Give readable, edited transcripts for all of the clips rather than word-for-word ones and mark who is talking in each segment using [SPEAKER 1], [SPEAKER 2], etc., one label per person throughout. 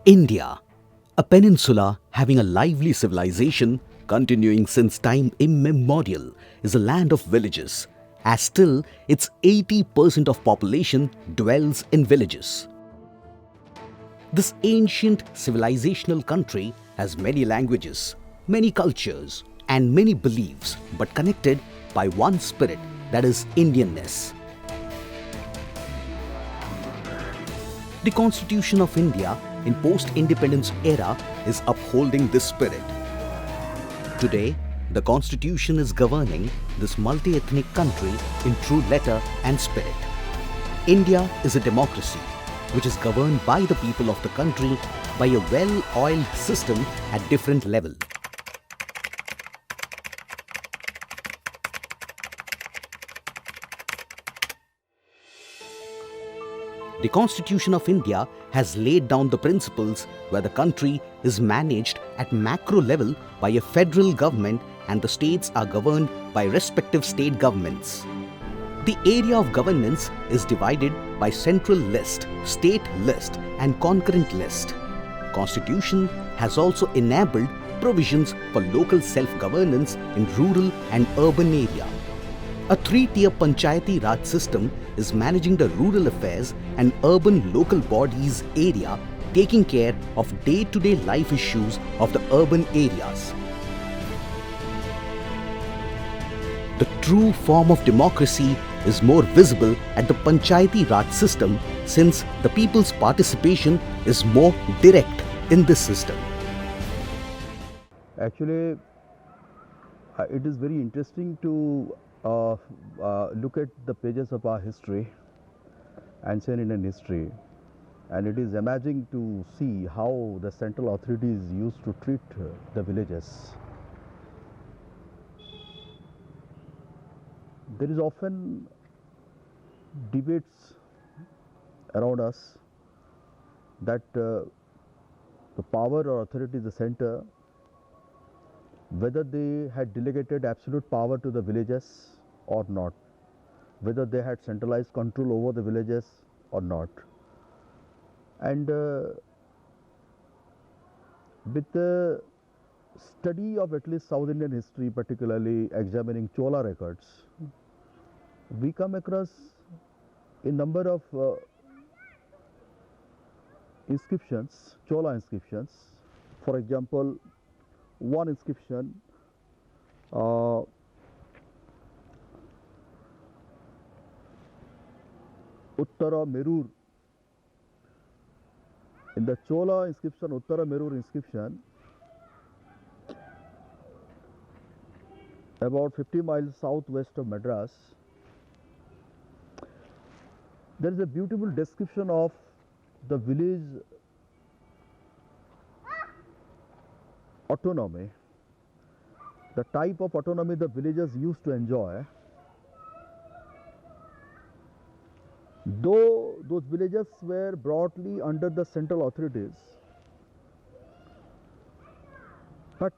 [SPEAKER 1] India, a peninsula having a lively civilization continuing since time immemorial, is a land of villages, as still its 80% of population dwells in villages. This ancient civilizational country has many languages, many cultures, and many beliefs, but connected by one spirit, that is Indianness. The Constitution of India in post-independence era is upholding this spirit. Today, the Constitution is governing this multi-ethnic country in true letter and spirit. India is a democracy which is governed by the people of the country by a well-oiled system at different levels. The Constitution of India has laid down the principles where the country is managed at macro level by a federal government and the states are governed by respective state governments. The area of governance is divided by central list, state list and concurrent list. Constitution has also enabled provisions for local self-governance in rural and urban area. A three-tier Panchayati Raj system is managing the rural affairs and urban local bodies area, taking care of day-to-day life issues of the urban areas. The true form of democracy is more visible at the Panchayati Raj system since the people's participation is more direct in this system.
[SPEAKER 2] Actually, it is very interesting to look at the pages of our history, ancient Indian history, and it is amazing to see how the central authorities used to treat the villages. There is often debates around us that the power or authority is the center, whether they had delegated absolute power to the villages or not, whether they had centralized control over the villages or not. And with the study of at least South Indian history, particularly examining Chola records, we come across a number of inscriptions, Chola inscriptions. For example, one inscription Uttara Merur. In the Chola inscription, Uttara Merur inscription, about 50 miles southwest of Madras, there is a beautiful description of the village autonomy, the type of autonomy the villagers used to enjoy. Though those villages were broadly under the central authorities, but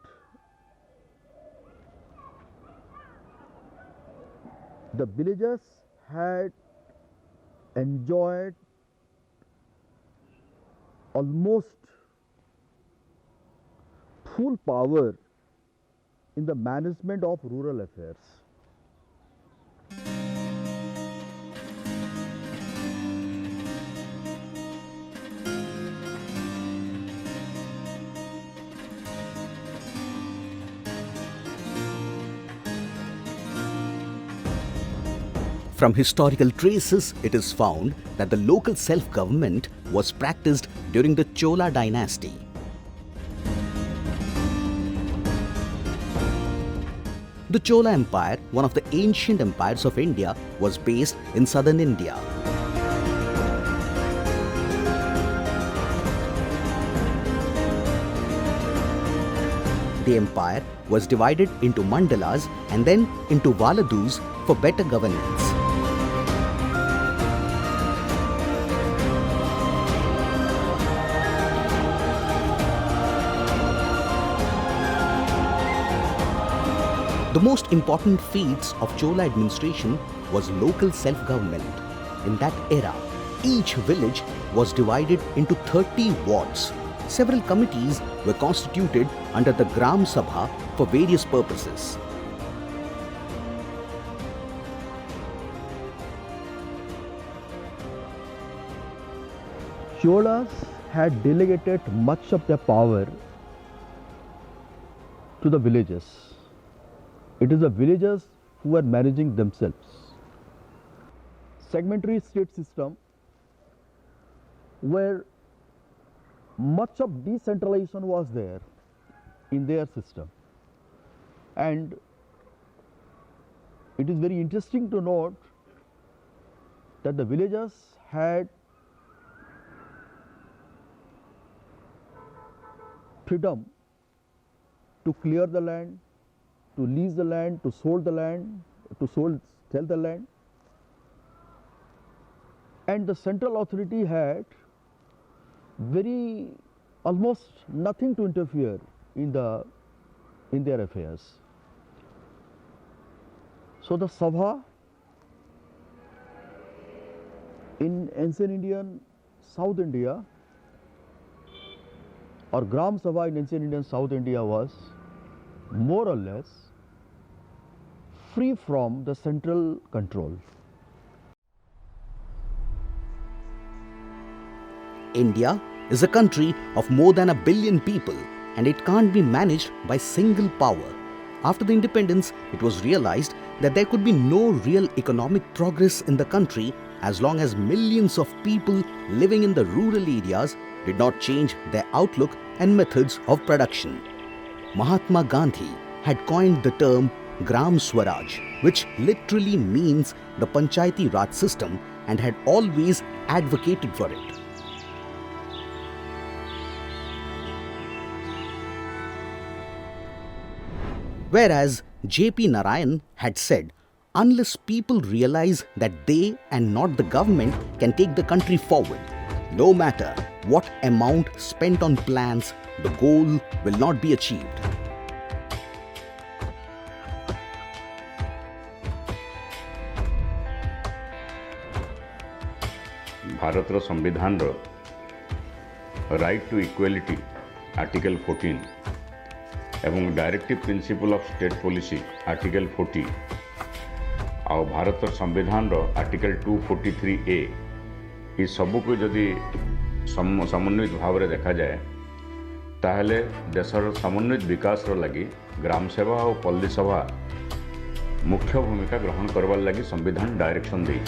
[SPEAKER 2] the villagers had enjoyed almost full power in the management of rural affairs.
[SPEAKER 1] From historical traces, it is found that the local self-government was practiced during the Chola dynasty. The Chola Empire, one of the ancient empires of India, was based in southern India. The empire was divided into mandalas and then into valadus for better governance. The most important feats of Chola administration was local self-government. In that era, each village was divided into 30 wards several committees were constituted under the Gram Sabha for various purposes.
[SPEAKER 2] Cholas had delegated much of their power to the villagers. It is the villagers who were managing themselves. Segmentary state system where much of decentralization was there in their system, and it is very interesting to note that the villagers had freedom to clear the land, to lease the land, to sell the land, sell the land, and the central authority had almost nothing to interfere in their affairs. So the Sabha in ancient Indian South India, or Gram Sabha in ancient Indian South India, was more or less free from the central control.
[SPEAKER 1] India is a country of more than 1 billion people, and it can't be managed by single power. After the independence, it was realized that there could be no real economic progress in the country as long as millions of people living in the rural areas did not change their outlook and methods of production. Mahatma Gandhi had coined the term Gram Swaraj, which literally means the Panchayati Raj system, and had always advocated for it. Whereas J.P. Narayan had said, unless people realize that they and not the government can take the country forward, no matter what amount spent on plans, the goal will not be achieved.
[SPEAKER 3] भारतर संविधान right to equality article 14 एवं directive principle of state policy article 40 आ भारतर संविधान article 243A ये सबू को जदि समन्वित भाव में देखा जाए ताहले देशर समन्वित विकास लगी ग्राम सेवा और पल्ली सभा मुख्य भूमिका ग्रहण करवार लगी संविधान direction the.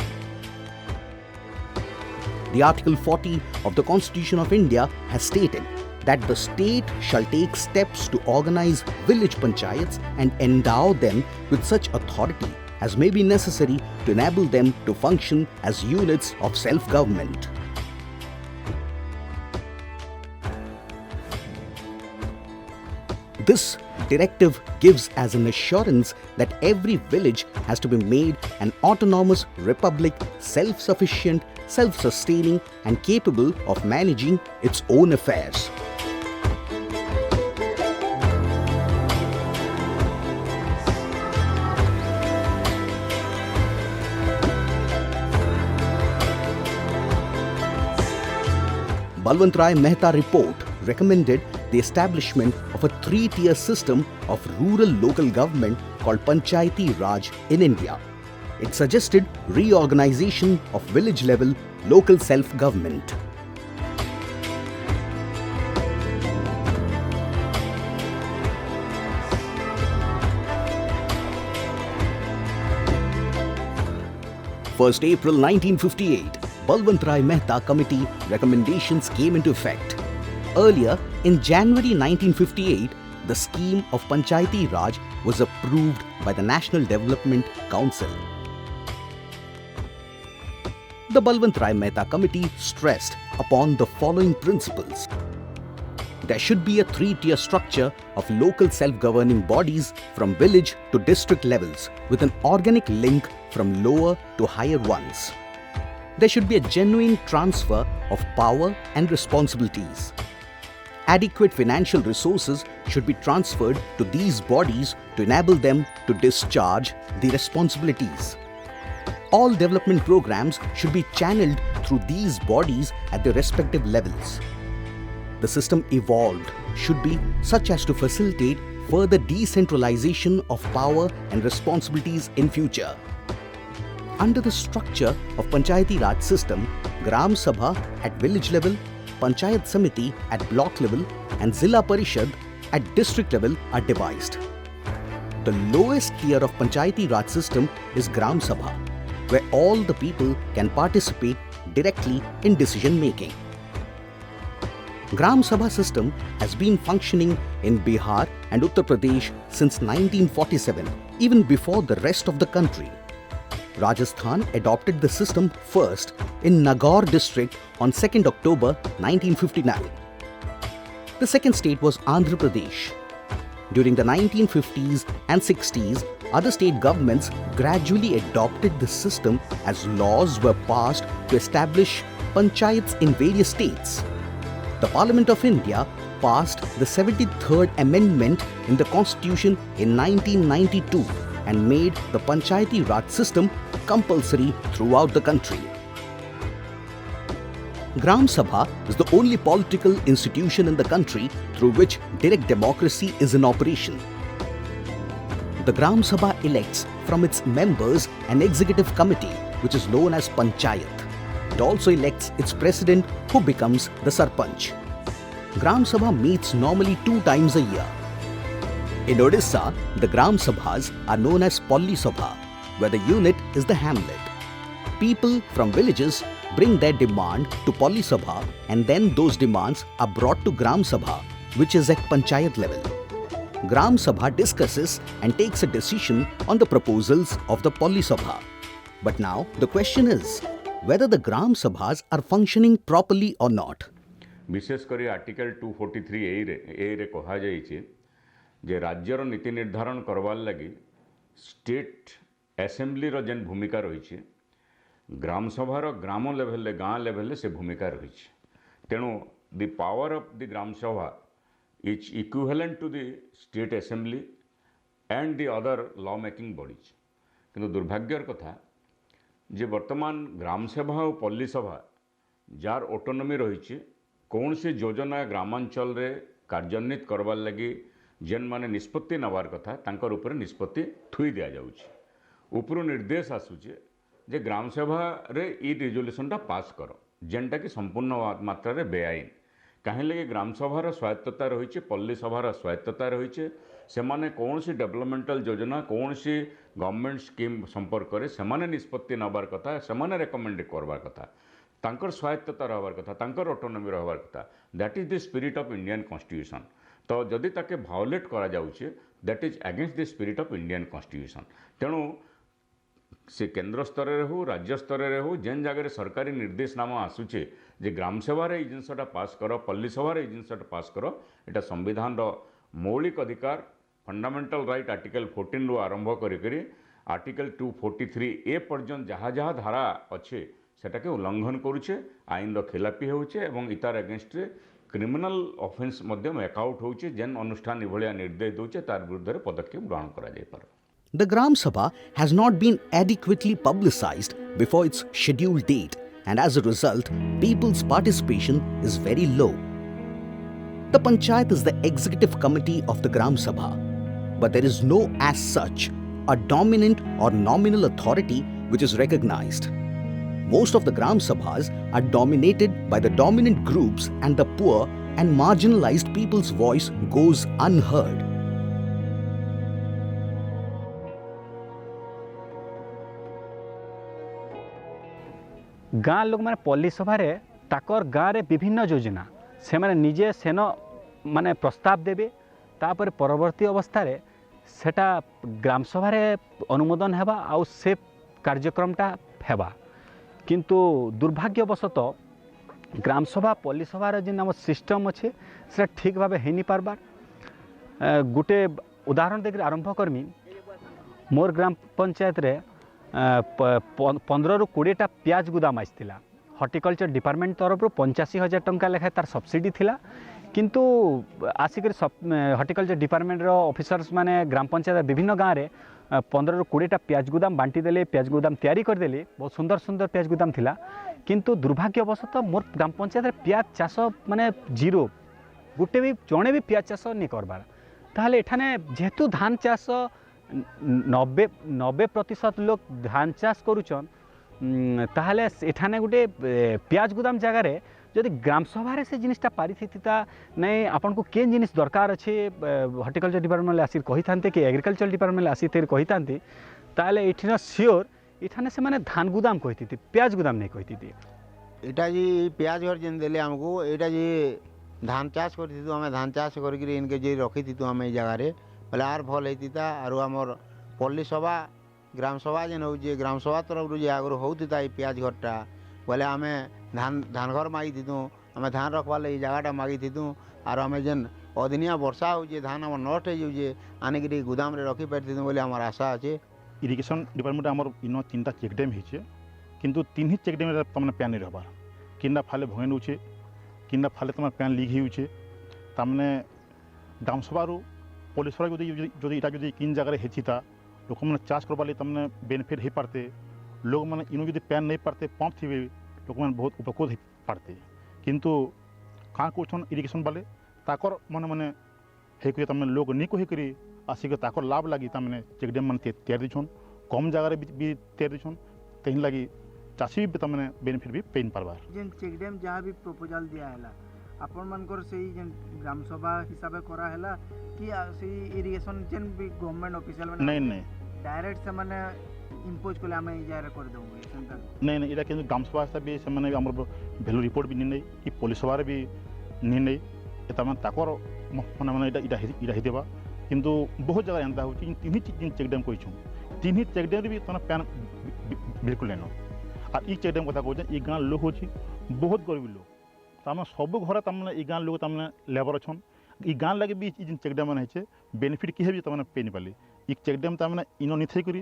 [SPEAKER 1] The Article 40 of the Constitution of India has stated that the state shall take steps to organize village panchayats and endow them with such authority as may be necessary to enable them to function as units of self-government. This directive gives as an assurance that every village has to be made an autonomous republic, self-sufficient, self-sustaining and capable of managing its own affairs. Balwant Rai Mehta report recommended the establishment of a 3-tier system of rural local government called Panchayati Raj in India. It suggested reorganization of village-level local self-government. First April 1958, Balwant Rai Mehta Committee recommendations came into effect. Earlier, in January 1958, the scheme of Panchayati Raj was approved by the National Development Council. The Balwant Rai Mehta Committee stressed upon the following principles. There should be a 3-tier structure of local self-governing bodies from village to district levels with an organic link from lower to higher ones. There should be a genuine transfer of power and responsibilities. Adequate financial resources should be transferred to these bodies to enable them to discharge the responsibilities. All development programs should be channeled through these bodies at their respective levels. the system evolved should be such as to facilitate further decentralization of power and responsibilities in future. Under the structure of Panchayati Raj system, Gram Sabha at village level, Panchayat Samiti at block level and Zilla Parishad at district level are devised. The lowest tier of Panchayati Raj system is Gram Sabha, where all the people can participate directly in decision making. Gram Sabha system has been functioning in Bihar and Uttar Pradesh since 1947, even before the rest of the country. Rajasthan adopted the system first in Nagaur district on 2nd October 1959. The second state was Andhra Pradesh. During the 1950s and 60s, other state governments gradually adopted the system as laws were passed to establish panchayats in various states. The Parliament of India passed the 73rd Amendment in the Constitution in 1992 and made the Panchayati Raj system compulsory throughout the country. Gram Sabha is the only political institution in the country through which direct democracy is in operation. The Gram Sabha elects from its members an executive committee which is known as Panchayat. It also elects its president who becomes the Sarpanch. Gram Sabha meets normally 2 times a year. In Odisha, the Gram Sabhas are known as Palli Sabha, where the unit is the hamlet. People from villages bring their demand to Palli Sabha and then those demands are brought to Gram Sabha, which is at Panchayat level. Gram Sabha discusses and takes a decision on the proposals of the Palli Sabha. But now the question is whether the Gram Sabhas are functioning properly or not.
[SPEAKER 3] विशेष करी article 243 रे कहा जाइए जे राज्यर नीति निर्धारण करवार लगी state assembly रो जेन भूमिका रही ग्राम सभार ग्राम लेवल गाँ लेवल से भूमिका रही तेणु the power of the gram sabha is equivalent to the state assembly and the other law making bodies किंतु दुर्भाग्यर कथा जे वर्तमान ग्राम सभा और पल्ली सभा जार ऑटोनॉमी रही कौन सी योजना ग्रामांचल रे कार्यान्वित करवार लगी जेन माने निष्पत्ति नवार कथा तांकर ऊपर निष्पत्ति थुई दिया जाउछि उपरु निर्देश आसुचे जे ग्राम सभा रे ई रिजोल्यूशनटा पास करो जेनटा कि संपूर्ण मात्रा रे बेआईन कहीं लगे ग्राम सभार स्वायत्तता रही पल्ली सभार स्वायत्तता रही से माने कौन सी डेवलपमेंटल योजना कौन सी गवर्नमेंट स्कीम संपर्क में से निष्पत्ति नबार कथा से रेकमेंड करवार कथा तांकर स्वायत्तता रहबार कथा तांकर ऑटोनॉमी रहबार कथा that is the spirit of Indian constitution तो जदि ताके भायोलेट करा जाउछे that is against the spirit of Indian constitution तेणु से केंद्र स्तर में हो राज्य स्तर में हो जेन जगह सरकारी निर्देशनामा आसूचे जे ग्राम सभा ये जिनसटा पास कर पल्ली सभा ये जिनसटा पास कर एटा संविधान मौलिक अधिकार फंडामेंटल राइट आर्टिकल 14 रु आरंभ करी आर्टिकल 243A पर्यंत जहाँ जहाँ धारा अच्छे सेटा के उल्लंघन करुचे आईन खिलापी होचे एवं इतार अगेंस्ट क्रिमिनल ऑफेंस मध्य मेकआउट होचे जेन अनुष्ठान इभलिया निर्देश दोचे तार विरुद्ध पदक्षेप ग्रहण करा जाय पारे.
[SPEAKER 1] The Gram Sabha has not been adequately publicized before its scheduled date, and as a result, people's participation is very low. The Panchayat is the executive committee of the Gram Sabha, but there is no as such a dominant or nominal authority which is recognized. Most of the Gram Sabhas are dominated by the dominant groups and the poor and marginalized people's voice goes unheard.
[SPEAKER 4] गाँ लोक मैंने पल्ली सभार ताकर गाँव में विभिन्न योजना से मैंने निजे सेन माने प्रस्ताव देवे तापर परवर्ती अवस्था सेटा ग्राम सभार अनुमोदन हेबा आउ से कार्यक्रमटा हेबा किंतु दुर्भाग्यवशतः ग्राम सभा पल्ली सभार जिन आम सिस्टम अच्छे से ठीक भाव हो नहीं पारबार गोटे उदाहरण देकर आरंभ करमी मोर ग्राम पंचायत रे 15 ରୁ 20टा प्याज गुदाम आसला हॉर्टिकल्चर डिपार्टमेंट तरफ 85,000 टंका लेखाएं तार सब्सिडी थिला किंतु आसिक हॉर्टिकल्चर डिपार्टमेंट ऑफिसर्स माने ग्राम पंचायत विभिन्न गाँव में 15 ରୁ 20टा प्याज गुदाम बांटी देले प्याज गुदाम तैयारी करदेले बहुत सुंदर सुंदर प्याज गुदाम थिला किंतु दुर्भाग्यवशतः मोर ग्राम पंचायत प्याज चाष माने जीरो गोटे भी जड़े भी पियाज चाष नहीं करबार ताहले एठाने जेहेतु धान चाष 90% लोग धान चाष करुचन ताहले एठाने गोटे पियाज गुदाम जगार जदि ग्राम सभा से जिनिसटा पारि नहीं आपन को केन जिनिस दरकार अच्छे हॉर्टिकल्चर डिपार्टमेंट आसी कही था कि एग्रीकल्चर डिपार्टमेंट आसी कही था ताहले एठिन सियोर एठाने से माने धान गुदाम कही थी पियाज गुदाम नहीं कही थी
[SPEAKER 5] एटा जी पियाज घर जेन देले हमको एटा जी धान चाष करथितु हमें धान चाष करके इनके जे रखिथितु हमें ई जगह रे बोले आर भल हेतिता आरो हमर पल्ली सभा ग्राम सभा जेन होजे ग्राम सभा तरफ जे आगरो होतिता ई पियाज घरटा बोले हमें धान घर मागी थितु हमें धान रखवा ले ई जगहटा मागी थितु आरो हमें जेन अदिनिया वर्षा होजे धान हमर नष्ट हो जाउजे आने के गोदाम रे रखि पारथितु बोले हमर आशा अछि।
[SPEAKER 6] इरिगेशन डिपार्टमेंट आमर इन 3टा चेकडेम होइछे किंतु 3 ही चेकडेम रे तमने पैन नहीं रहबार किना फाले भगे नउछे किना फाले तमने पैन लीक होउछे तमने ग्राम सभारू पुलिस वाला जदि इटा जदि किन जगह हेथिता लोक मैंने चाष करवा तमने बेनिफिट हो पारते लोक मैंने इनु जदि पैन नहीं पारते पंप थी लोक मैंने बहुत उपकृत हो पारते किंतु कहाँ कौन इरिगेशन वाले ताकर मन मैंने हे तमने लोग नहीं कहीकि आसिक ताकर लाभ लगी तमने चेकडेम मैंने तैयार दीछन कम जगार भी तैयार दीछन तेन लगी चाषी भी तमने बेनिफिट भी पेन पारबार
[SPEAKER 7] जेन चेकडेम जहाँ भी प्रपोजल दिया है आपण मानकर से जेन ग्राम सभा हिसाब से करा हैला कि से इरिगेशन जेन भी गवर्नमेंट ऑफिशियल
[SPEAKER 6] नहीं
[SPEAKER 7] डायरेक्ट से माने इंपोज कोले हमें इजारा कर दोगे सेंटर
[SPEAKER 6] नहीं इटा किंतु ग्राम सभा हिसाब से माने हमर वैल्यू रिपोर्ट भी नहीं कि पुलिस सभा भी नहीं एता माने ताकर माने माने इटा इटा हिदेबा किंतु बहुत जगह एंता हो तीन ही चेकडेम कहिछु तीन ही चेकडेम भी तने पैन बिल्कुल नहीं और ई चेकडेम कथा कहूँ ई गाँव लोग होची बहुत गरीब लोग तमें सब घर तमें ई गाँव लोग तमें लेबर अच्छन ई गाँव लगे भी चेकडेम मैंने है बेनिफिट किए भी तमें पे नहीं पाली ई चेकडेम तमें इन नहीं करी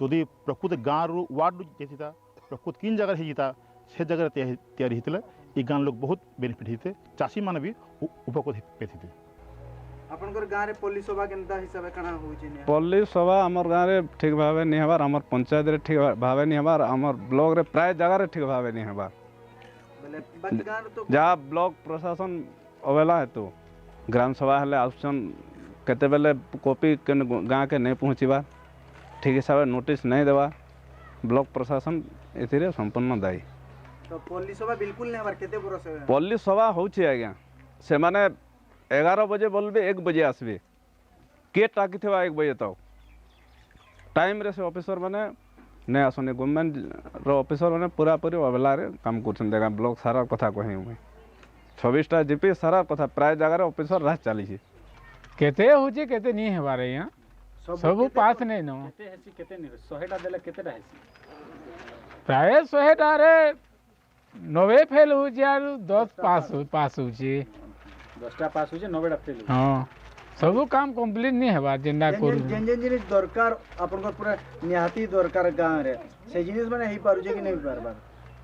[SPEAKER 6] जदि प्रकृत गाँव रु वार्ड जेता प्रकृत किन जगह होता से जगह तैयारी होता ई गाँव लोग बहुत बेनिफिट होते चाषी मैंने भी उपकृत पेथे
[SPEAKER 7] आपनकर गाँव रे पल्ली सभा केनता हिसाब से कना होची ने
[SPEAKER 8] पल्ली सभा हमर गाँव रे ठीक भावे नहीं हबार हमर पंचायत रे ठीक भावे नहीं हबार हमर ब्लॉक रे प्राय जगह रे ठीक भावे नहीं हबार
[SPEAKER 7] बोले बाकी गाँव तो
[SPEAKER 8] जहाँ ब्लॉक प्रशासन अवेला है तो ग्राम सभा हेले आउसन केते बेले कॉपी गाँव के नहीं पहुँचवा ठीक हिसाब से नोटिस नहीं देवा ब्लॉक प्रशासन एथिरे संपूर्ण दायी
[SPEAKER 7] तो पल्ली सभा बिल्कुल नहीं हबार केते बरस
[SPEAKER 8] पल्ली सभा होची आज्ञा से माने 11 बजे बोलबे 1 बजे आसबे के टाकी थे 1 बजे तक टाइम रे से ऑफिसर माने नहीं आसने गवर्नमेंट रो ऑफिसर माने पूरा पूरी अवेला रे काम करछन देखा ब्लॉक सारा कथा कहि मैं 26टा जीपी सारा कथा प्राय जगह ऑफिसर राह चली छी
[SPEAKER 9] केते होची केते नहीं हेबा रे यहाँ सब पास नहीं न
[SPEAKER 4] केते हेसी केते नहीं 100टा देले केतेटा हेसी
[SPEAKER 9] प्राय 100टा रे 90 फेल हो जारू 10 पास हो छी
[SPEAKER 4] 10टा पास हो जे 90टा फेल
[SPEAKER 9] हां सब काम कंप्लीट नहीं हेबा जेंडा करू
[SPEAKER 7] जेन जिनिस दरकार आपनकर पूरा निहाती दरकार गाँव रे से जिनिस माने ही पारु जे कि नहीं पारबा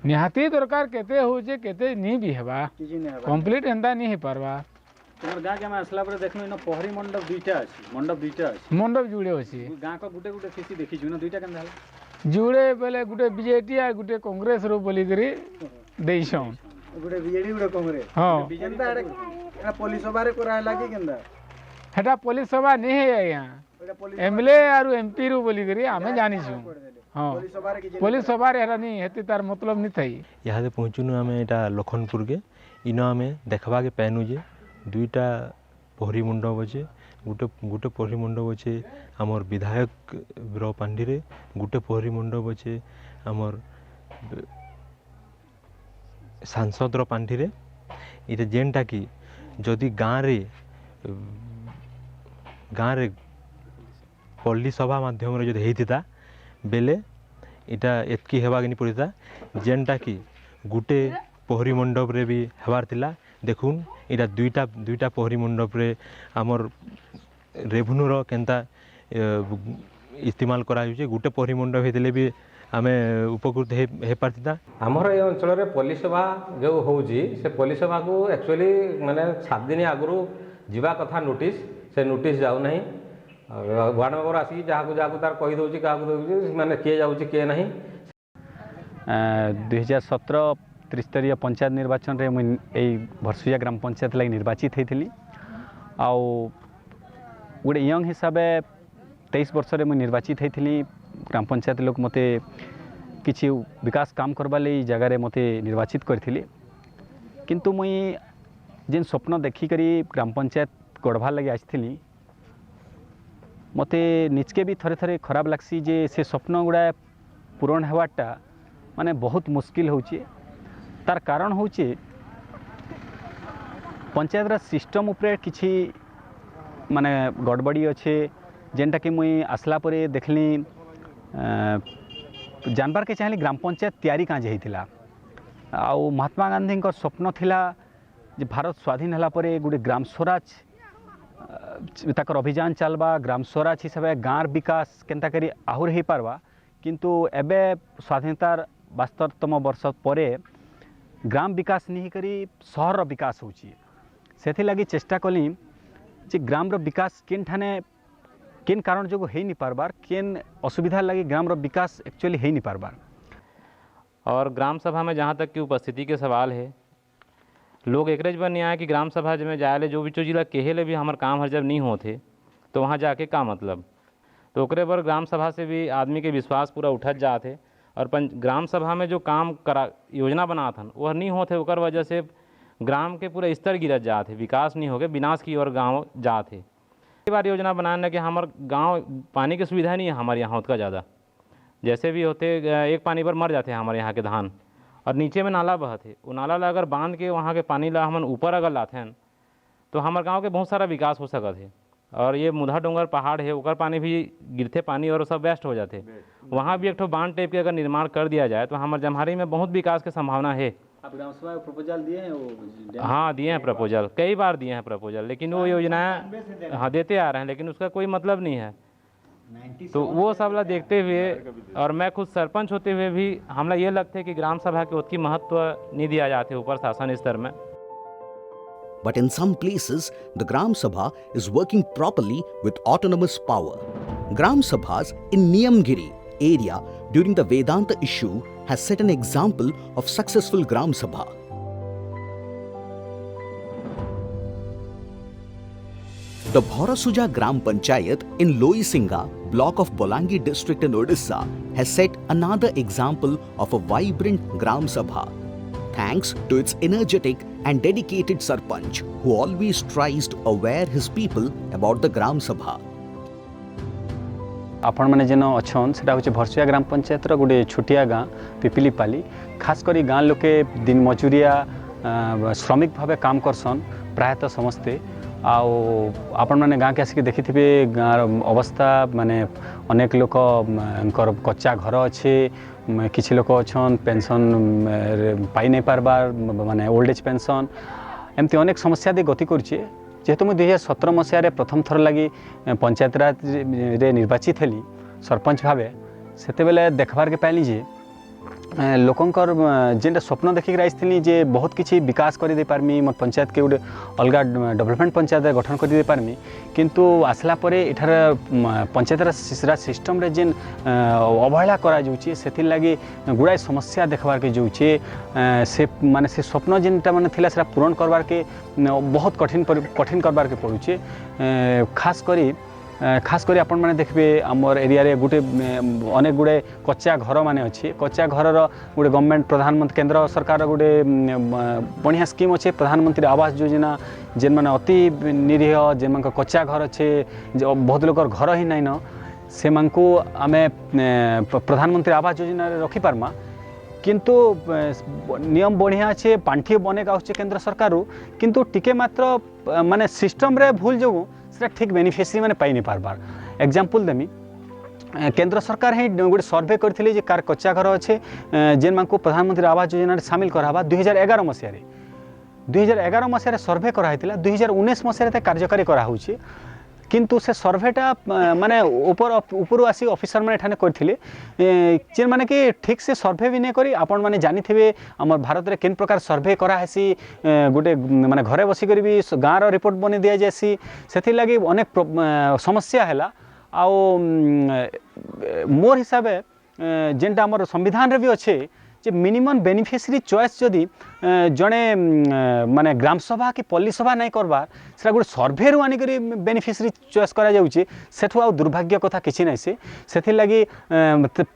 [SPEAKER 9] निहाती दरकार केते हो जे केते नहीं भी हेबा
[SPEAKER 7] किछि नहीं हेबा
[SPEAKER 9] कंप्लीट एंदा नहीं हे पारबा
[SPEAKER 4] तमर गाँ के में असला पर देखनु इन पहरी मंडप दुईटा अछि मंडप दुईटा अछि
[SPEAKER 9] मंडप जुड़े अछि
[SPEAKER 4] गाँ का गुटे गुटे खिसी देखि छु न दुईटा केन हला
[SPEAKER 9] जुड़े बेले गुटे बीजेपी आ गुटे कांग्रेस रो बोली करी देइछन
[SPEAKER 7] गुटे बीजेडी गुटे कांग्रेस
[SPEAKER 9] हां
[SPEAKER 7] केनता एटा पुलिस सभा रे करा लागी केनता
[SPEAKER 9] हेटा पुलिस सभा नहीं है यहाँ एमएलए और एमपी रू बोली करी हमें जानी छु हां पुलिस सभा रे हेरा नहीं हेती तार मतलब नहीं थई
[SPEAKER 10] यहाँ से पहुँचुनु आम यहाँ लखनपुर के इन आम देखा के पैनु जे दुईटा पहरी मंडप अच्छे गोटे पहरी मंडप अच्छे आमर विधायक रो पांडी रे गोटे पहरी मंडप अच्छे आमर सांसद रो पांडी रे इते जेनटा कि जदि गाँव रे पल्ली सभा माध्यम रे जदि हेतिता बेले इटा एतकी हेबा के नहीं पड़ता जेनटा कि गोटे पहरी मंडप रे भी हेबार थिला देखुन इटा दुईटा पहरी मंडप रे आमर रेवेन्यू रो केनता इस्तेमाल करा होचे गोटे पहरी मंडप हेतिले भी आमे उपकृत हे पारतिता
[SPEAKER 11] आमर ए अंचल रे पुलिस सभा जो होउजी से पुलिस सभा को एक्चुअली माने 7 दिन आगु जीवा कथा नोटिस से नोटिस जाउ नहीं वार्ड मेंबर आसी जहाँ तार कही दौर क्या माने किए जाऊँ किए ना
[SPEAKER 4] 2017 त्रिस्तरीय पंचायत निर्वाचन रे मुई भरसुया ग्राम पंचायत लगी निर्वाचित होती आउ गोटे यंग हिसाब 23 वर्ष रे मुई निर्वाचित होती ग्राम पंचायत लोक मते किसी विकास काम करवा लई जगार मते निर्वाचित करथिले किंतु मुई जेन स्वप्न देखिकरी ग्राम पंचायत गढ़वार लगे आसती मते निजके भी थरे थरे खराब लगसी जे से स्वप्न गुड़ा पूरण होवाटा माने बहुत मुश्किल होचे। तार कारण होचे पंचायत सिस्टम उपरे किछि माने गड़बड़ी अच्छे जेनटा कि मुई आसला परे देखली जानबार के चाहली ग्राम पंचायत तैयारी काजे होइतिला आउ महात्मा गांधी स्वप्न थिला जे भारत स्वाधीन हला परे गुटे ग्राम स्वराज ताकर अभियान चलवा ग्राम स्वराज हिसाब से गाँव विकास केनता करी आहुर हो पारवा किंतु एबे स्वाधीनतार 72तम वर्ष पर ग्राम विकास नहीं करी सहर विकास होची सेथि लगी चेष्टा कली जे ग्राम रो विकास केन ठाने केन कारण जो है नहीं पारबार केन असुविधा लगी ग्राम रो विकास एक्चुअली है नहीं पारबार।
[SPEAKER 12] और ग्राम सभा में जहाँ तक की उपस्थिति के सवाल है लोग एकरेज पर नहीं आए कि ग्राम सभा में जाए जो भी जिला कहेले भी हमारे काम हर जब नहीं होते तो वहाँ जाके का मतलब तो ओकरे पर ग्राम सभा से भी आदमी के विश्वास पूरा उठत जाते और ग्राम सभा में जो काम करा योजना बनाथन वह नहीं होते ओकर वजह से ग्राम के पूरा स्तर गिरत जाते विकास नहीं हो गए विनाश की ओर गाँव जाते। कई बार योजना बनाने कि हमारे गाँव पानी की सुविधा नहीं है हमारे यहाँ उतना ज़्यादा जैसे भी होते एक पानी पर मर जाते हैं हमारे यहाँ के धान और नीचे में नाला बहते वो नाला ला अगर बांध के वहाँ के पानी ला हम ऊपर अगर लाते हैं तो हमारे गांव के बहुत सारा विकास हो सकता है। और ये मुधा डोंगर पहाड़ है ऊपर पानी भी गिरते पानी और सब वेस्ट हो जाते वहाँ भी एक ठो बांध टाइप के अगर निर्माण कर दिया जाए तो हमारे जमहारी में बहुत विकास की संभावना है।
[SPEAKER 4] आप ग्राम सभा में प्रपोजल दिए हैं वो?
[SPEAKER 12] हाँ दिए हैं प्रपोजल कई बार दिए हैं प्रपोजल लेकिन वो योजनाएँ हाँ देते आ रहे हैं लेकिन उसका कोई मतलब नहीं है। तो वो सब ला देखते हुए और मैं खुद सरपंच होते हुए भी हमला ये लगता है कि ग्राम सभा के उतनी महत्व नहीं दिया जाते ऊपर शासन स्तर में।
[SPEAKER 1] But in some places, the Gram Sabha is working properly with autonomous power. Gram Sabhas in Niyamgiri area during the Vedanta issue has set an example of successful Gram Sabha. The Bhaurasuja Gram Panchayat in Loisinga, block of Bolangi district in Odisha, has set another example of a vibrant Gram Sabha. Thanks to its energetic and dedicated Sarpanch, who always tries to aware his people about the Gram Sabha.
[SPEAKER 4] आपण मैंने जेन अच्छन से भरसुया ग्राम पंचायत गोटे छोटिया गाँ पिपिलीपाली खास करी गाँ लोके दिन मजूरिया श्रमिक भाव काम करसन प्रायतः समस्ते आपण मैंने गाँ के आसिक देखिथे गाँव अवस्था माने अनेक लोक कच्चा घर अच्छे किसी लोक अच्छन पेंशन पाई नहीं पारबार माने ओल्ड एज पेंशन एमती अनेक समस्या दे गति करुचे जेहेतु मुझे 2017 मसीह प्रथम थर लगी पंचायत राज रे निर्वाचित हेली सरपंच भावे सेते बेले देखबार के पाइली जे लोकंकर जेनटा स्वप्न देखिक आसती जे बहुत किसी विकास कर दे पारमी मोर पंचायत के गोटे अलग डेवलपमेंट पंचायत गठन कर दे पारमी किंतु आसला परे इठार पंचायत राज सिस्टम रे जेन अवहेला करा जाउची सेथिर लागी गुड़ाए समस्या देखबार के जाउची से माने से स्वप्न जेनटा माने थिला सेरा पूरण करबार के बहुत कठिन करबार के पड़ुची खास करी आपण मैंने देखबे आमर एरिया रे गोटे अनेक गुड़े कच्चा घर माने अच्छे कच्चा घर गोटे गवर्नमेंट प्रधानमंत्री केंद्र सरकार गोटे बढ़िया स्कीम अच्छे प्रधानमंत्री आवास योजना जेन माने अति निरीह जेन मान कच्चा घर अच्छे बहुत लोग घर ही नाइन से मानकु आमे प्रधानमंत्री आवास योजना रे रखी पारमा किंतु नियम बढ़िया अच्छे पांठी अनेक आछे केंद्र सरकार किंतु टिके मात्र माने सिस्टम रे भूल जो से ठीक बेनिफिशियरी मैंने पाई नहीं पारबार एग्जांपल देमी केंद्र सरकार ही गोटे सर्वे करथिले जे कार कच्चा घर अच्छे जेन मानकु प्रधानमंत्री आवास योजना रे शामिल कराबा 2011 मसीह सर्वे कराइतिला 2019 मसीह कार्यकारी करा होछि किंतु से सर्वेटा माने ऊपर आसी ऑफिसर माने ठाने करथिले जेन माने कि ठीक से सर्वे भी नहीं करी आपण माने जानि थिबे हमर भारत रे केन प्रकार सर्वे करा हेसी गोटे माने घरे बसी करी भी गाँव रो रिपोर्ट बने दिया जासी सेथि लागि अनेक समस्या हैला आउ मोर हिसाबे जेनटा हमर संविधान रे भी अच्छे जे मिनिमम बेनिफिशियरी चॉइस जदि जड़े माने ग्राम सभा कि पल्ली सभा नहीं करबार से गोटे सर्भे रु आनिक बेनिफिशियरी चॉइस करा जाउची सेठु आ दुर्भाग्य कथा किसी नहीं से लगी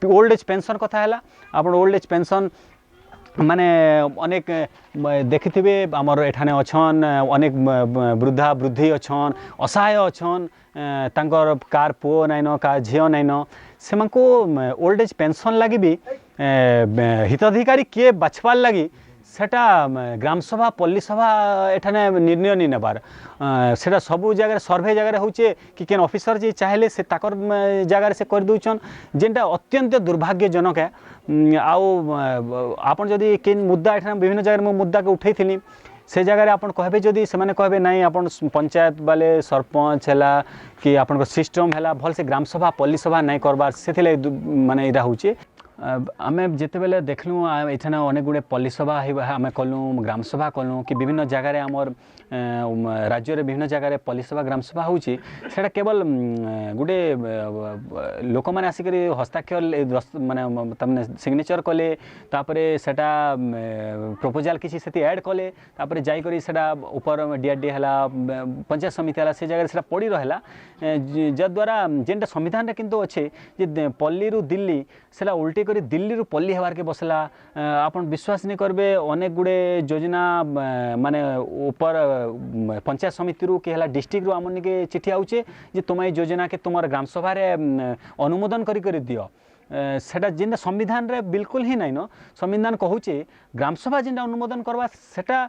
[SPEAKER 4] ओल्ड एज पेंशन कथा है आप ओल्ड एज पेंशन माने अनेक देखिथिबे आमर एठाने अछन अनेक वृद्धा वृद्धि अछन असहाय अछन तांकर कार पुओ नाइन का झील नाइन से ओल्ड एज पेंशन लगी भी हिताधिकारी किए बाछवार लगी सेटा ग्राम सभा पल्ली सभा एठाने निर्णय नहीं नेबार सेटा सबू जगह सर्भे जगह होचे कि केन ऑफिसर जी चाहेले से ताकर जगह से कर दउछन जेनटा अत्यंत दुर्भाग्यजनक है आपन जदि केन मुद्दा एठाने विभिन्न जगह मुद्दा के उठैथिली से जगह आप कहबे जदि से माने कहबे नहीं आपन पंचायत वाले सरपंच है कि आपन सिस्टम है भल से ग्राम सभा पल्ली सभा नहीं करबार से माने इरा होचे आमे जिते बेले देखलु एठाने अनेक गुड़े पल्ली सभा आम कलु ग्राम सभा कलु कि विभिन्न जगार आमर राज्य रे विभिन्न जगार पल्ली सभा ग्राम सभा होची सेटा केवल गुटे लोक मैंने आसिक हस्ताक्षर माने तमने सिग्नेचर कले तापरे सेटा प्रपोजाल किसी से ऐड कले तापरे जाई करी सेटा ऊपर डीआरडी हला पंचायत समिति हला से जगह सेटा पड़ी रहला जद्वारा जेनटा संविधान रे किंतु अच्छे जे पल्ली रु दिल्ली सेटा उल्टी करी दिल्ली रु पल्ली हेबार के बसला आपन विश्वास नहीं करबे अनेक गुड़े योजना माने ऊपर पंचायत समिति रु के हला डिस्ट्रिक्ट रु आमन के चिठी आउचे जे तुम योजना के तुम ग्राम सभा रे अनुमोदन करी दियो सेटा जेनटा संविधान रे बिल्कुल ही नहीं न संविधान कहूचे ग्राम सभा जेनटा अनुमोदन करवा सेटा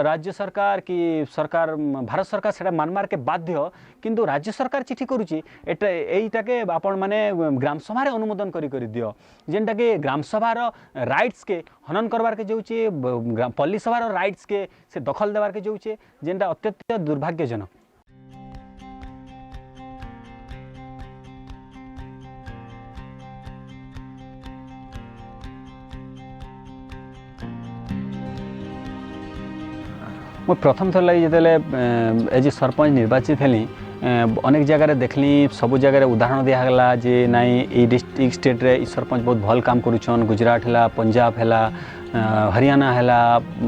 [SPEAKER 4] राज्य सरकार कि सरकार भारत सरकार सेटा मानमार के बाध्य किंतु राज्य सरकार चिठी करुची एटा एटा के आपण माने ग्राम सभा रे अनुमोदन करी दियो जेनटा के ग्राम सभा रो राइट्स के हनन करबार के जाउचे पल्ली सभा रो राइट्स के से दखल देबार के जाउचे जेनटा अत्यंत दुर्भाग्यजनक। मु प्रथम थर लगी जिते एज सरपंच निर्वाचित हेली अनेक जगह देखली सबू जगह उदाहरण दिगला जे नाई ये डिस्ट्रिक्ट स्टेट रे सरपंच बहुत भल काम करुछन गुजरात है पंजाब है हरियाणा है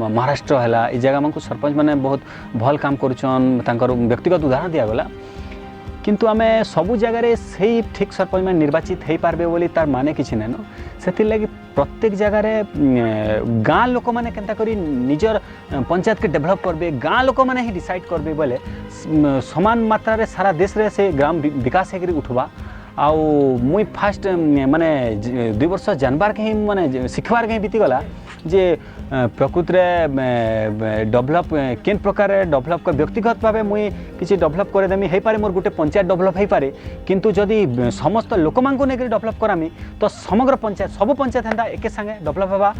[SPEAKER 4] महाराष्ट्र है ये जगह मैं सरपंच मैंने बहुत भल काम करुछन तांकर व्यक्तिगत उदाहरण दिगला किंतु आमे सबू जगह से ठीक सरपंच में निर्वाचित हो पारबे बोली तार माने किछि नै न सेति लगी प्रत्येक जगह रे गाँ लोक मैंने केनता करी निजर पंचायत के डेभलप करबे गाँ लोक मैंने ही डिसाइड करबे बोले समान मात्रा रे सारा देश रे से ग्राम विकास हेकरी उठवा आउ मुई फास्ट माने 2 वर्ष जानबार के ही माने शिखबार के बीतीगला जे प्रकृत रे डेभलप केन प्रकार डेभलप कर व्यक्तिगत भाव मुई किसी डेभलप कर देमी हे पारे मोर गुटे पंचायत डेभलप हे पारे किंतु जदि समस्त लोक मानको नेकरी डेभलप करामी तो समग्र पंचायत सब पंचायत हेंदा एके संगे डेभलप हेबा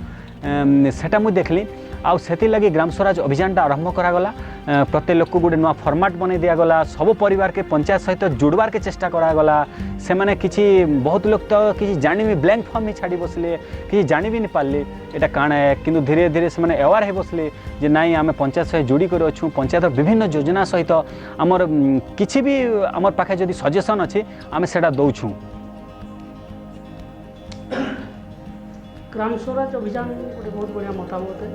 [SPEAKER 4] सेटा मुई देखली आउ सेति लगी ग्राम स्वराज अभियानटा आरंभ करागला प्रत्येक लोक को गोटे नुआ फॉर्मेट बनै दियागला सब परिवार के पंचायत सहित जोड़बार के चेष्टा करागला से माने किछि बहुत लोग तो किछि जानि भी ब्लैंक फॉर्म ही छाड़ी बसले किछि जानि भी नहीं पारले एटा काण है किंतु धीरे धीरे से माने अवेयर हे बसले जे नाई आमे पंचायत सहित जोड़ी कर अछु पंचायत विभिन्न योजना सहित हमर किछि भी हमर पाखे जदि सजेशन अछि आमे सेटा दउछु।
[SPEAKER 13] ग्राम स्वराज अभियान गोटे बहुत बढ़िया मतामत है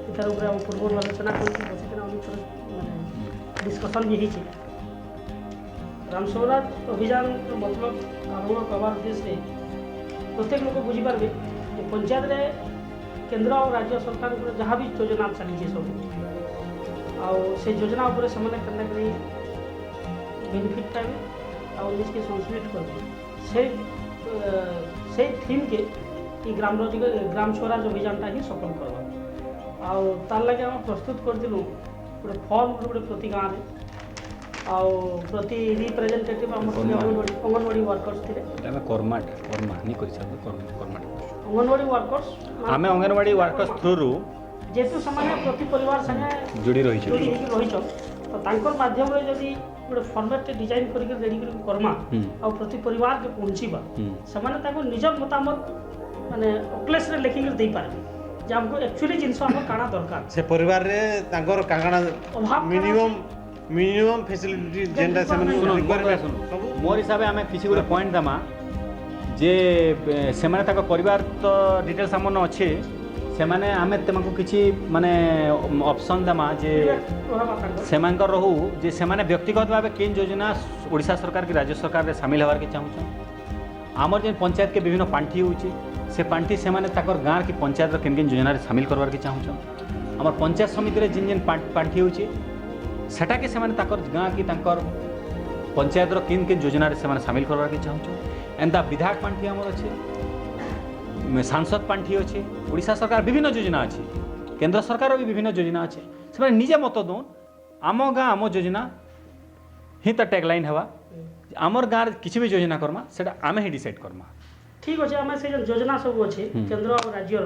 [SPEAKER 13] इतार ऊपर हम पूर्व आलोचना डिस्कसन भी होती ग्राम स्वराज अभियान मतलब आरंभ करवार उद्देश्य प्रत्येक लोक बुझीपारे पंचायत रे केंद्र और राज्य सरकार जहाँ भी योजना चली सब से योजना उपर से बेनिफिट पाइबे और निजके संश्लिष्ट करेंगे से थीम के कि ग्राम स्वराज अभियानटा ही सफल करवा आउ तार लगे हम प्रस्तुत करथिलु गोटे फॉर्म गोटे प्रति गाँव में प्रति रिप्रेजेंटेटिव अंगनवाड़ी वर्कर्स थे अंगनवाड़ी वर्कर्स
[SPEAKER 4] आम अंगनवाड़ी वर्कर्स थ्रू
[SPEAKER 13] जेतु समाने प्रति परिवार संगे
[SPEAKER 4] जोड़ी रही
[SPEAKER 13] तो तांकर माध्यम रे जदी गोटे फॉर्मेट डिजाइन करके रेडी करके करमा और प्रति परिवार के पहुंचीबा समाने ताको निजर मतामत माने अक्लेस रे लेखिक दे पारे जे हमको एक्चुअली जिंस हम काना दरकार
[SPEAKER 14] से परिवार रे तांकर काना मिनिमम फैसिलिटी जेंडा से
[SPEAKER 4] मोर हिसाब आम किसी गोटे पॉइंट दमा जे से माने ताको परिवार तो डिटेल्स आमन अच्छे से माने आमे तुमको किछि माने ऑप्शन दमा जे से मानकर रहू जे से माने व्यक्तिगत भाव केन योजना ओडिशा सरकार की राज्य सरकार रे शामिल होबार के चाहू आमर जे पंचायत के विभिन्न पांठी होची से पांठी से माने ताकर गाँव की पंचायत रो केन योजना रे शामिल करबार के चाहू आमर पंचायत समिति रे जिन जिन पांठी होची सेटा के से माने ताकर गाँव की ताकर पंचायत रो किन किन योजना रे से माने शामिल करबार के चाहू एंता विधायक पांठी आमर अच्छे सांसद पांठी अच्छे ओडिशा सरकार विभिन्न योजना अच्छे केंद्र सरकार भी विभिन्न योजना अच्छे से माने निजे मत दोन आम गाँ आम योजना ही तो टैगलाइन हवा आमर गाँव किसी भी योजना करमा सेटा आमे ही डिसाइड करमा
[SPEAKER 13] ठीक अच्छे आम से योजना सब अच्छे केंद्र और राज्यर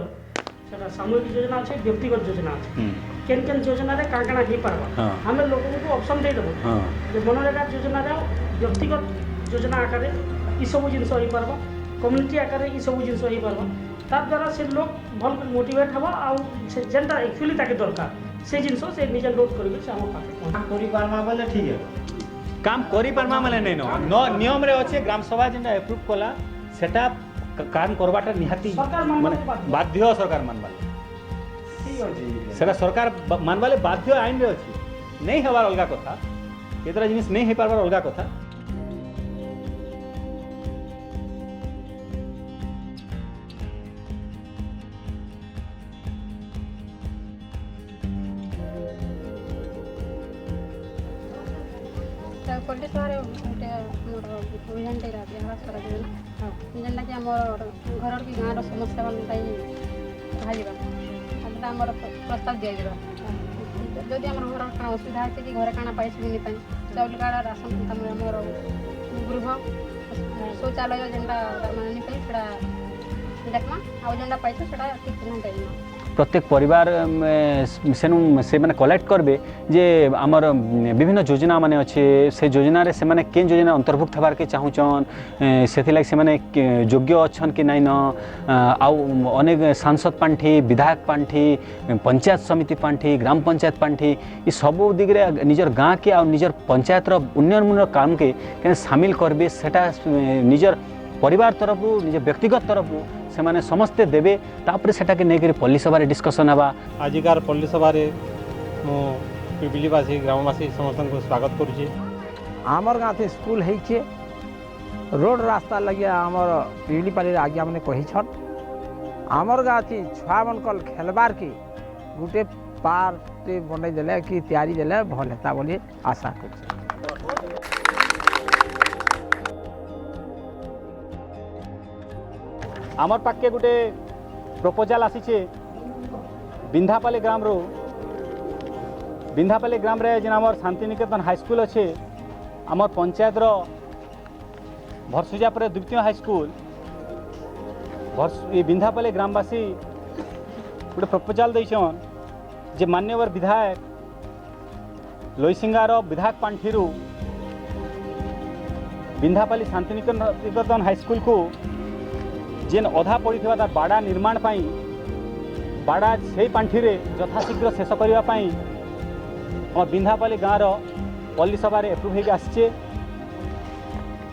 [SPEAKER 13] सेटा सामूहिक योजना अच्छे व्यक्तिगत योजना अच्छे केन केन योजना रे काण काण ही पारबा हम लोगों को ऑप्शन दे देबो जे मनरेगा योजना रे व्यक्तिगत योजना आकार ई सब जिनस होई पारबा कम्युनिटी आकार ई सब जिनस होई पारबा तार द्वारा से लोग भल मोटिवेट हवा आ से जेंटा एक्चुअली ताके दरकार से जिनस से निजे नोट करबे से हम पाके काम करि पारमा बोले ठीक है
[SPEAKER 4] काम करि पारमा माने नै न नियम रे अछि ग्राम सभा जेंटा अप्रूव कला सेटा काम करबाटा निहाती माने बाध्य सरकार मानबा ठीक अछि सेटा सरकार मानबाले बाध्य आइन रे अछि नै हवार अलगा कथा केतरा जिनिस नै हे पारबार अलगा कथा
[SPEAKER 15] पुलिस वाले गोटे अभियानटे आवास कराଯିବ ଯେନ୍ଟାକି ଆମର ଘରର କି ଗାଁର ସମସ୍ୟା ମାନ ପାଇଁ କୁହାଯିବା ସେଟା ଆମର ପ୍ରସ୍ତାବ ଦିଆଯିବା ଯଦି ଆମର ଘର କାଣା ଅସୁବିଧା ଅଛି କି ଘରେ କାଣା ପାଇଛି କି ପାଇଁ ଚାଉଳ କାର୍ଡ଼ ରାସନ ତାମାନେ ଆମର ଗୃହ ଶୌଚାଳୟ ଯେନ୍ଟା ମାନେ ନି ପାଇଁ ସେଟା ଦେଖମା ଆଉ ଯେନ୍ଟା ପାଇଛୁ ସେଟା ଠିକ୍ ନା ପାଇମା
[SPEAKER 4] प्रत्येक परिवार सेनु से माने कलेक्ट करबे जे आमर विभिन्न योजना माने अच्छे से योजना रे से माने केन योजना अंतर्भुक्त हबार के चाहूचन सेथि लाग से माने योग्य अच्छन कि नै न आउ अनेक सांसद पांठी विधायक पांठी पंचायत समिति पांठी ग्राम पंचायत पांठी ई सब दिगरे निजर गाँ के आ निजर पंचायत रो उन्नयनमूलक काम के शामिल करबे सेटा निजर परिवार तरफ निज व्यक्तिगत तरफ से माने समस्ते देवे तापर सेटा के नेकरी पल्ली सभा डिस्कशन हवा
[SPEAKER 10] आजिकार पल्ली सभा मो पिपलीवासी ग्रामवासी समस्त को स्वागत करुचे
[SPEAKER 16] आमर गाँव थे स्कूल है रोड रास्ता लगे आमर पिपलीपाली आज्ञा मैंने कही आमर गाँव थी छुआ मन खेलबार के गोटे पार्क बनई देले कि तैयारी देले भल हेता बोली आशा कर
[SPEAKER 4] आमर पाके गोटे प्रपोजाल आसीचे बिंधापाली ग्राम रो बिंधापाली ग्राम रे जेन आमर शांतिनिकेतन हाई स्कूल अच्छे आमर पंचायत रो भरसुजा पर द्वितीय हाई स्कूल बिंधापाली ग्रामवासी गोटे प्रपोजाल देछन जे मान्यवर विधायक लोईसिंगार विधायक पांठी बिंधापाली शांतिनिकेतन हाई स्कूल को जेन अधा पड़ी तार बाड़ा निर्माण पाई बाड़ा से पांठी रे यथाशीघ्र शेष करने और बिंधापाली गाँव पल्ली सभा एप्रुव हो आसचे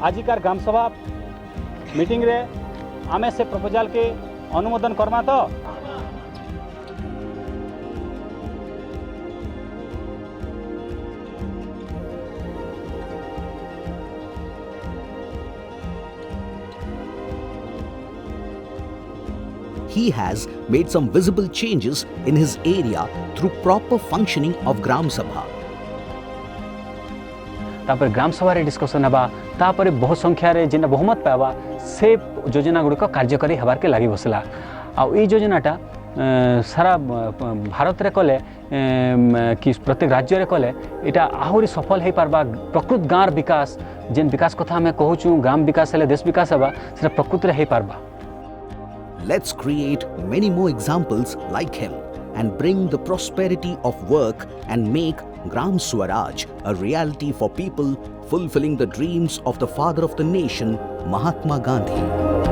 [SPEAKER 4] आजिकार ग्राम सभा मीटिंग रे आमे से प्रपोजाल के अनुमोदन करमा तो
[SPEAKER 1] He has made some visible changes in his area through proper functioning of Gram Sabha.
[SPEAKER 4] तापर ग्राम सभा रे डिस्कशन हवा तापर बहुत संख्या रे जेना बहुमत पावा से योजना गुड़िक कार्यकारी हबार के लगी बसला आ योजनाटा सारा भारत रे कले कि प्रत्येक राज्य रे कले इटा आहुरी सफल हो पारबा प्रकृत गाँव विकास जेन विकास कथा हमें कहूँ ग्राम विकास हेले देश विकास हवा से प्रकृत रे हो पारबा
[SPEAKER 1] Let's create many more examples like him and bring the prosperity of work and make Gram Swaraj a reality for people fulfilling the dreams of the father of the nation, Mahatma Gandhi.